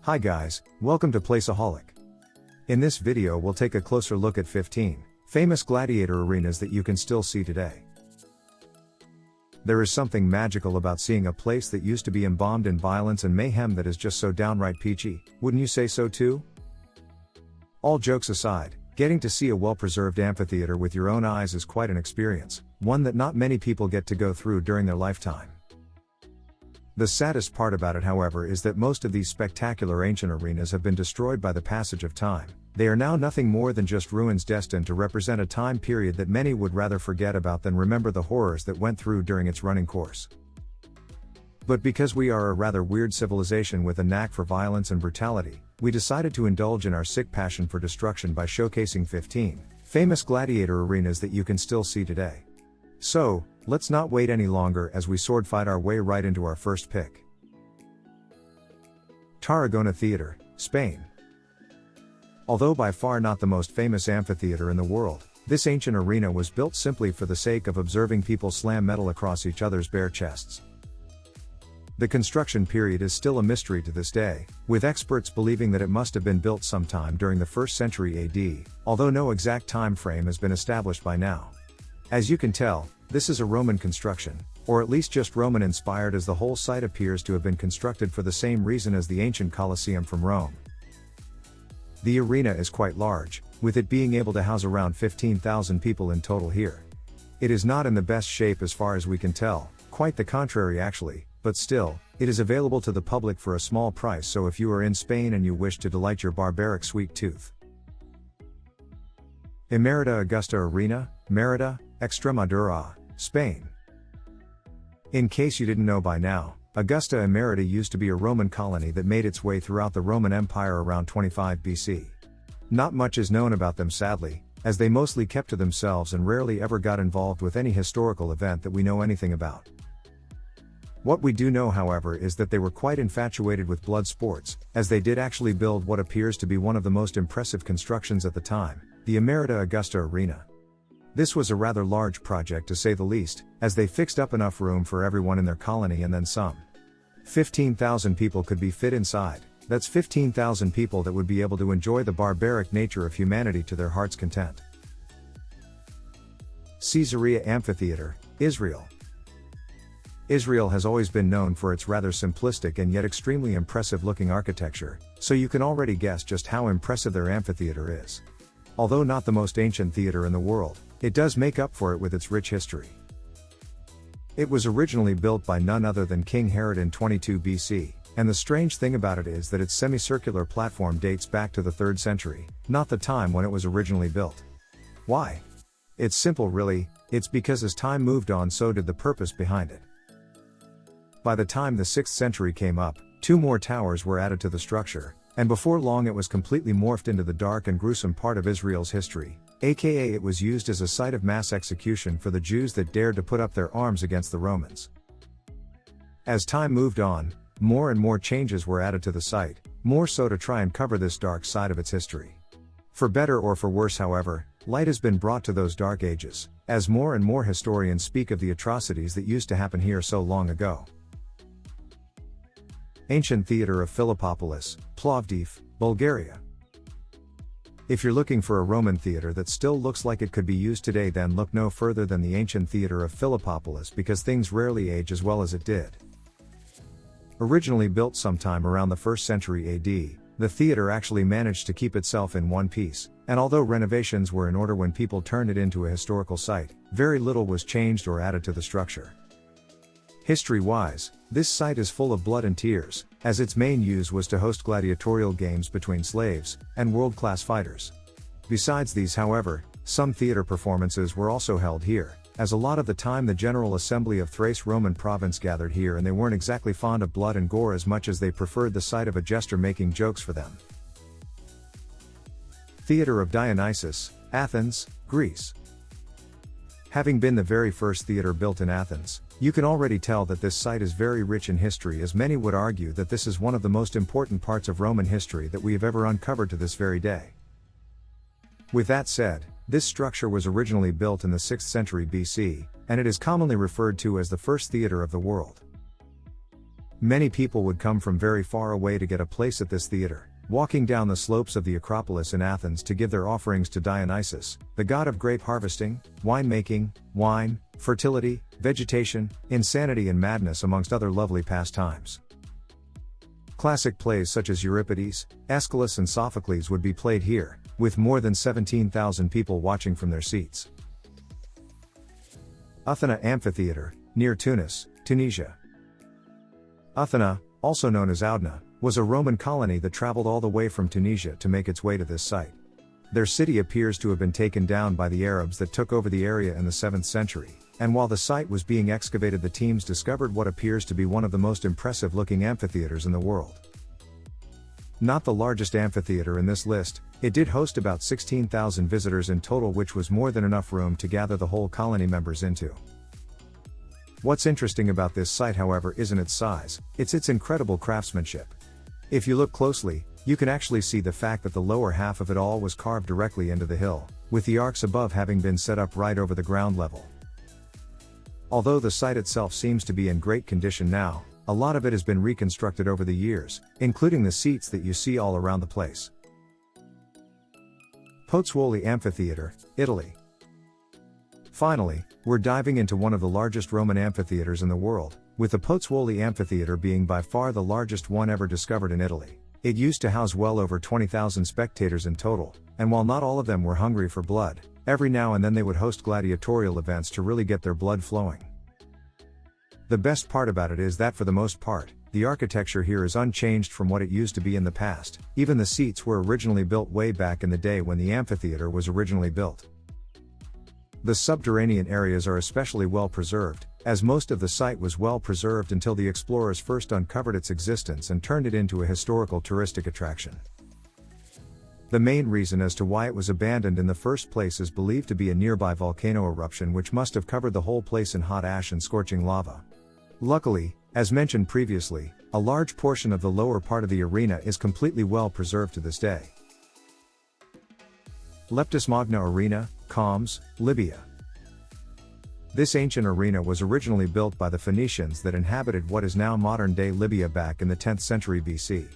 Hi guys, welcome to Placeaholic. In this video we'll take a closer look at 15 famous gladiator arenas that you can still see today. There is something magical about seeing a place that used to be embalmed in violence and mayhem that is just so downright peachy, wouldn't you say so too? All jokes aside, getting to see a well-preserved amphitheater with your own eyes is quite an experience, one that not many people get to go through during their lifetime. The saddest part about it, however, is that most of these spectacular ancient arenas have been destroyed by the passage of time. They are now nothing more than just ruins destined to represent a time period that many would rather forget about than remember the horrors that went through during its running course. But because we are a rather weird civilization with a knack for violence and brutality, we decided to indulge in our sick passion for destruction by showcasing 15 famous gladiator arenas that you can still see today. So, let's not wait any longer as we sword fight our way right into our first pick. Tarragona Theater, Spain. Although by far not the most famous amphitheater in the world, this ancient arena was built simply for the sake of observing people slam metal across each other's bare chests. The construction period is still a mystery to this day, with experts believing that it must have been built sometime during the 1st century AD, although no exact time frame has been established by now. As you can tell, this is a Roman construction, or at least just Roman inspired, as the whole site appears to have been constructed for the same reason as the ancient Colosseum from Rome. The arena is quite large, with it being able to house around 15,000 people in total here. It is not in the best shape as far as we can tell, quite the contrary actually, but still, it is available to the public for a small price, so if you are in Spain and you wish to delight your barbaric sweet tooth. Emerita Augusta Arena, Merida, Extremadura, Spain. In case you didn't know by now, Augusta Emerita used to be a Roman colony that made its way throughout the Roman Empire around 25 BC. Not much is known about them sadly, as they mostly kept to themselves and rarely ever got involved with any historical event that we know anything about. What we do know, however, is that they were quite infatuated with blood sports, as they did actually build what appears to be one of the most impressive constructions at the time, the Emerita Augusta Arena. This was a rather large project to say the least, as they fixed up enough room for everyone in their colony and then some. 15,000 people could be fit inside. That's 15,000 people that would be able to enjoy the barbaric nature of humanity to their heart's content. Caesarea Amphitheater, Israel. Israel has always been known for its rather simplistic and yet extremely impressive looking architecture, so you can already guess just how impressive their amphitheater is. Although not the most ancient theater in the world, it does make up for it with its rich history. It was originally built by none other than King Herod in 22 BC, and the strange thing about it is that its semicircular platform dates back to the 3rd century, not the time when it was originally built. Why? It's simple really, it's because as time moved on so did the purpose behind it. By the time the 6th century came up, 2 more towers were added to the structure, and before long it was completely morphed into the dark and gruesome part of Israel's history, aka it was used as a site of mass execution for the Jews that dared to put up their arms against the Romans. As time moved on, more and more changes were added to the site, more so to try and cover this dark side of its history. For better or for worse, however, light has been brought to those dark ages, as more and more historians speak of the atrocities that used to happen here so long ago. Ancient Theatre of Philippopolis, Plovdiv, Bulgaria. If you're looking for a Roman theatre that still looks like it could be used today, then look no further than the ancient theatre of Philippopolis, because things rarely age as well as it did. Originally built sometime around the 1st century AD, the theatre actually managed to keep itself in one piece, and although renovations were in order when people turned it into a historical site, very little was changed or added to the structure. History-wise, this site is full of blood and tears, as its main use was to host gladiatorial games between slaves and world-class fighters. Besides these, however, some theater performances were also held here, as a lot of the time the General Assembly of Thrace Roman province gathered here and they weren't exactly fond of blood and gore as much as they preferred the sight of a jester making jokes for them. Theater of Dionysus, Athens, Greece. Having been the very first theater built in Athens, you can already tell that this site is very rich in history, as many would argue that this is one of the most important parts of Roman history that we have ever uncovered to this very day. With that said, this structure was originally built in the 6th century BC, and it is commonly referred to as the first theater of the world. Many people would come from very far away to get a place at this theater, walking down the slopes of the Acropolis in Athens to give their offerings to Dionysus, the god of grape harvesting, winemaking, wine, fertility, vegetation, insanity and madness amongst other lovely pastimes. Classic plays such as Euripides, Aeschylus and Sophocles would be played here, with more than 17,000 people watching from their seats. Uthina Amphitheater, near Tunis, Tunisia. Uthina, also known as Audna, was a Roman colony that traveled all the way from Tunisia to make its way to this site. Their city appears to have been taken down by the Arabs that took over the area in the 7th century, and while the site was being excavated, the teams discovered what appears to be one of the most impressive looking amphitheaters in the world. Not the largest amphitheater in this list, it did host about 16,000 visitors in total, which was more than enough room to gather the whole colony members into. What's interesting about this site, however, isn't its size, it's its incredible craftsmanship. If you look closely, you can actually see the fact that the lower half of it all was carved directly into the hill, with the arcs above having been set up right over the ground level. Although the site itself seems to be in great condition now, a lot of it has been reconstructed over the years, including the seats that you see all around the place. Pozzuoli Amphitheater, Italy. Finally, we're diving into one of the largest Roman amphitheaters in the world, with the Pozzuoli Amphitheater being by far the largest one ever discovered in Italy. It used to house well over 20,000 spectators in total, and while not all of them were hungry for blood, every now and then they would host gladiatorial events to really get their blood flowing. The best part about it is that for the most part, the architecture here is unchanged from what it used to be in the past. Even the seats were originally built way back in the day when the amphitheater was originally built. The subterranean areas are especially well preserved, as most of the site was well preserved until the explorers first uncovered its existence and turned it into a historical touristic attraction. The main reason as to why it was abandoned in the first place is believed to be a nearby volcano eruption which must have covered the whole place in hot ash and scorching lava. Luckily, as mentioned previously, a large portion of the lower part of the arena is completely well preserved to this day. Leptis Magna Arena, Coms, Libya. This ancient arena was originally built by the Phoenicians that inhabited what is now modern-day Libya back in the 10th century BC.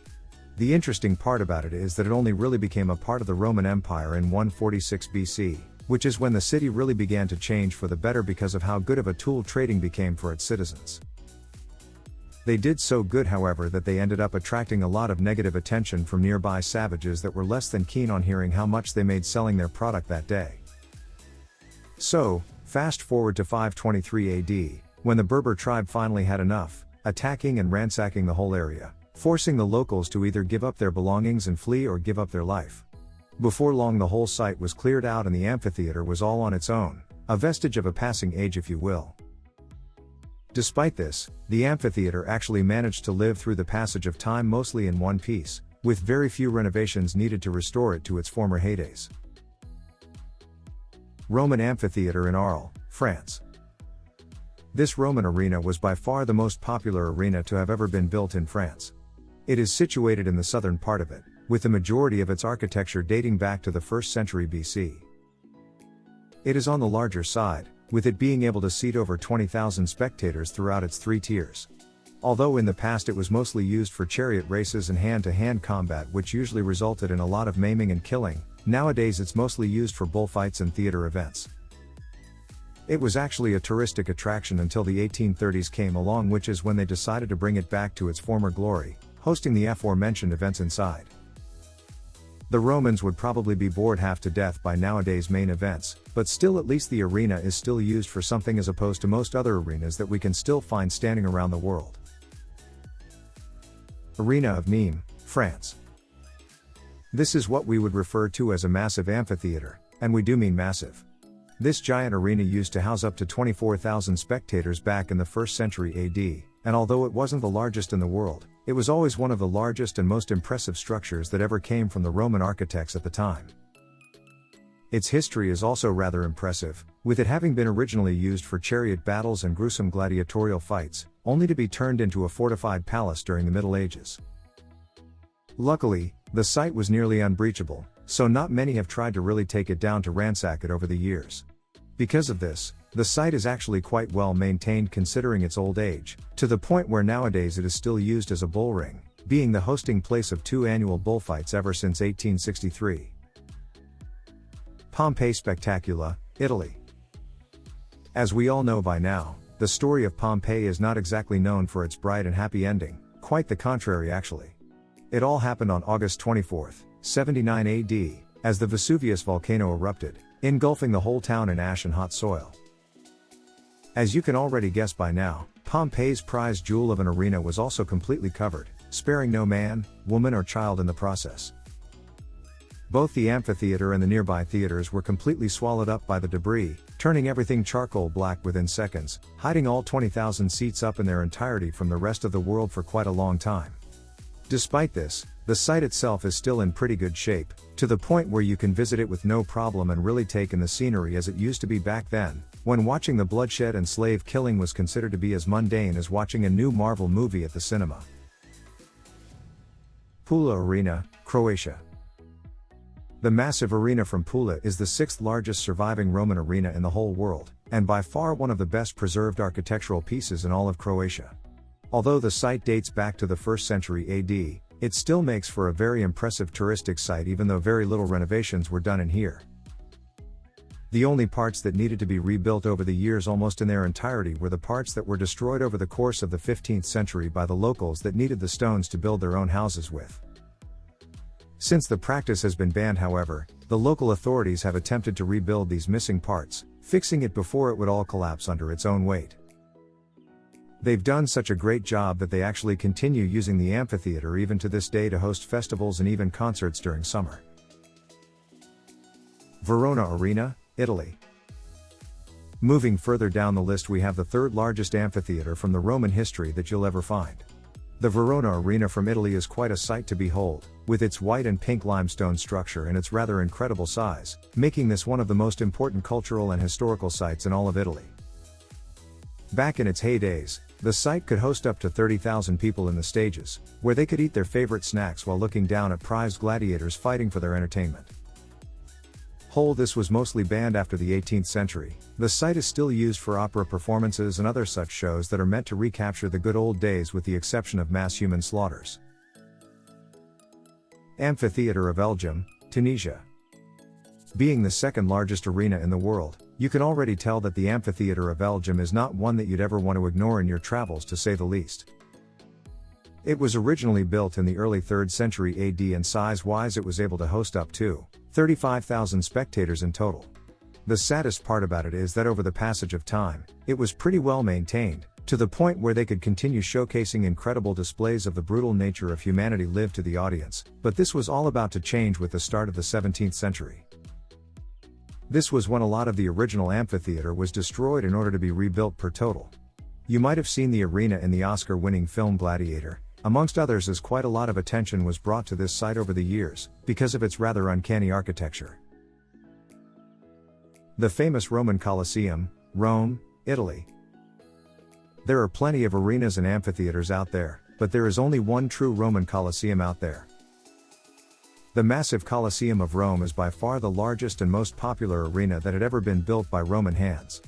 The interesting part about it is that it only really became a part of the Roman Empire in 146 BC, which is when the city really began to change for the better because of how good of a tool trading became for its citizens. They did so good, however, that they ended up attracting a lot of negative attention from nearby savages that were less than keen on hearing how much they made selling their product that day. So, fast forward to 523 AD, when the Berber tribe finally had enough, attacking and ransacking the whole area, forcing the locals to either give up their belongings and flee or give up their life. Before long, the whole site was cleared out and the amphitheater was all on its own, a vestige of a passing age, if you will. Despite this, the amphitheater actually managed to live through the passage of time mostly in one piece, with very few renovations needed to restore it to its former heydays. Roman Amphitheater in Arles, France. This Roman arena was by far the most popular arena to have ever been built in France. It is situated in the southern part of it, with the majority of its architecture dating back to the 1st century BC. It is on the larger side, with it being able to seat over 20,000 spectators throughout its 3 tiers. Although in the past it was mostly used for chariot races and hand-to-hand combat, which usually resulted in a lot of maiming and killing, nowadays it's mostly used for bullfights and theater events. It was actually a touristic attraction until the 1830s came along, which is when they decided to bring it back to its former glory, hosting the aforementioned events inside. The Romans would probably be bored half to death by nowadays main events, but still at least the arena is still used for something as opposed to most other arenas that we can still find standing around the world. Arena of Nimes, France. This is what we would refer to as a massive amphitheater, and we do mean massive. This giant arena used to house up to 24,000 spectators back in the 1st century AD, and although it wasn't the largest in the world, it was always one of the largest and most impressive structures that ever came from the Roman architects at the time. Its history is also rather impressive, with it having been originally used for chariot battles and gruesome gladiatorial fights, only to be turned into a fortified palace during the Middle Ages. Luckily, the site was nearly unbreachable, so not many have tried to really take it down to ransack it over the years. Because of this, The site is actually quite well maintained considering its old age, to the point where nowadays it is still used as a bull ring, being the hosting place of 2 annual bullfights ever since 1863. Pompeii Spectacula, Italy. As we all know by now, the story of Pompeii is not exactly known for its bright and happy ending, quite the contrary actually. It all happened on August 24, 79 AD, as the Vesuvius volcano erupted, engulfing the whole town in ash and hot soil. As you can already guess by now, Pompeii's prized jewel of an arena was also completely covered, sparing no man, woman or child in the process. Both the amphitheater and the nearby theaters were completely swallowed up by the debris, turning everything charcoal black within seconds, hiding all 20,000 seats up in their entirety from the rest of the world for quite a long time. Despite this, the site itself is still in pretty good shape, to the point where you can visit it with no problem and really take in the scenery as it used to be back then, when watching the bloodshed and slave killing was considered to be as mundane as watching a new Marvel movie at the cinema. Pula Arena, Croatia. The massive arena from Pula is the 6th largest surviving Roman arena in the whole world, and by far one of the best preserved architectural pieces in all of Croatia. Although the site dates back to the 1st century AD, it still makes for a very impressive touristic site even though very little renovations were done in here. The only parts that needed to be rebuilt over the years almost in their entirety were the parts that were destroyed over the course of the 15th century by the locals that needed the stones to build their own houses with. Since the practice has been banned however, the local authorities have attempted to rebuild these missing parts, fixing it before it would all collapse under its own weight. They've done such a great job that they actually continue using the amphitheater even to this day to host festivals and even concerts during summer. Verona Arena, Italy. Moving further down the list we have the 3rd largest amphitheater from the Roman history that you'll ever find. The Verona Arena from Italy is quite a sight to behold, with its white and pink limestone structure and its rather incredible size, making this one of the most important cultural and historical sites in all of Italy. Back in its heydays, the site could host up to 30,000 people in the stages, where they could eat their favorite snacks while looking down at prized gladiators fighting for their entertainment. This was mostly banned after the 18th century. The site is still used for opera performances and other such shows that are meant to recapture the good old days with the exception of mass human slaughters. Amphitheater of El Djem, Tunisia. Being the 2nd largest arena in the world, you can already tell that the Amphitheater of El Djem is not one that you'd ever want to ignore in your travels to say the least. It was originally built in the early 3rd century AD and size-wise it was able to host up to 35,000 spectators in total. The saddest part about it is that over the passage of time, it was pretty well maintained, to the point where they could continue showcasing incredible displays of the brutal nature of humanity live to the audience, but this was all about to change with the start of the 17th century. This was when a lot of the original amphitheater was destroyed in order to be rebuilt per total. You might have seen the arena in the Oscar-winning film Gladiator, amongst others, as quite a lot of attention was brought to this site over the years, because of its rather uncanny architecture. The famous Roman Colosseum, Rome, Italy. There are plenty of arenas and amphitheaters out there, but there is only one true Roman Colosseum out there. The massive Colosseum of Rome is by far the largest and most popular arena that had ever been built by Roman hands.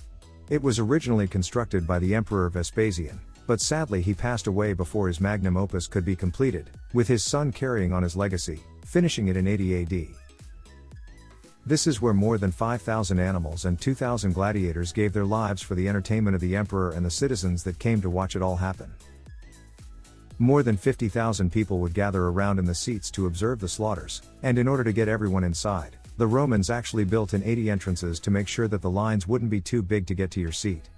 It was originally constructed by the Emperor Vespasian, but sadly he passed away before his magnum opus could be completed, with his son carrying on his legacy, finishing it in 80 AD. This is where more than 5,000 animals and 2,000 gladiators gave their lives for the entertainment of the emperor and the citizens that came to watch it all happen. More than 50,000 people would gather around in the seats to observe the slaughters, and in order to get everyone inside, the Romans actually built in 80 entrances to make sure that the lines wouldn't be too big to get to your seat.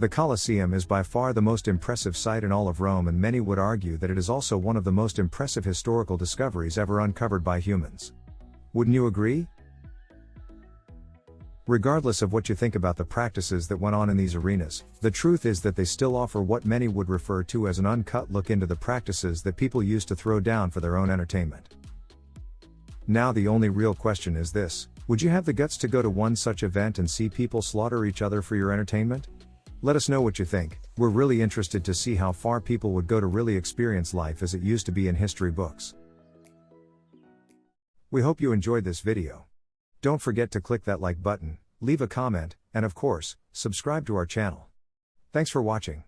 The Colosseum is by far the most impressive sight in all of Rome, and many would argue that it is also one of the most impressive historical discoveries ever uncovered by humans. Wouldn't you agree? Regardless of what you think about the practices that went on in these arenas, the truth is that they still offer what many would refer to as an uncut look into the practices that people used to throw down for their own entertainment. Now the only real question is this: would you have the guts to go to one such event and see people slaughter each other for your entertainment? Let us know what you think. We're really interested to see how far people would go to really experience life as it used to be in history books. We hope you enjoyed this video. Don't forget to click that like button, leave a comment, and of course, subscribe to our channel. Thanks for watching.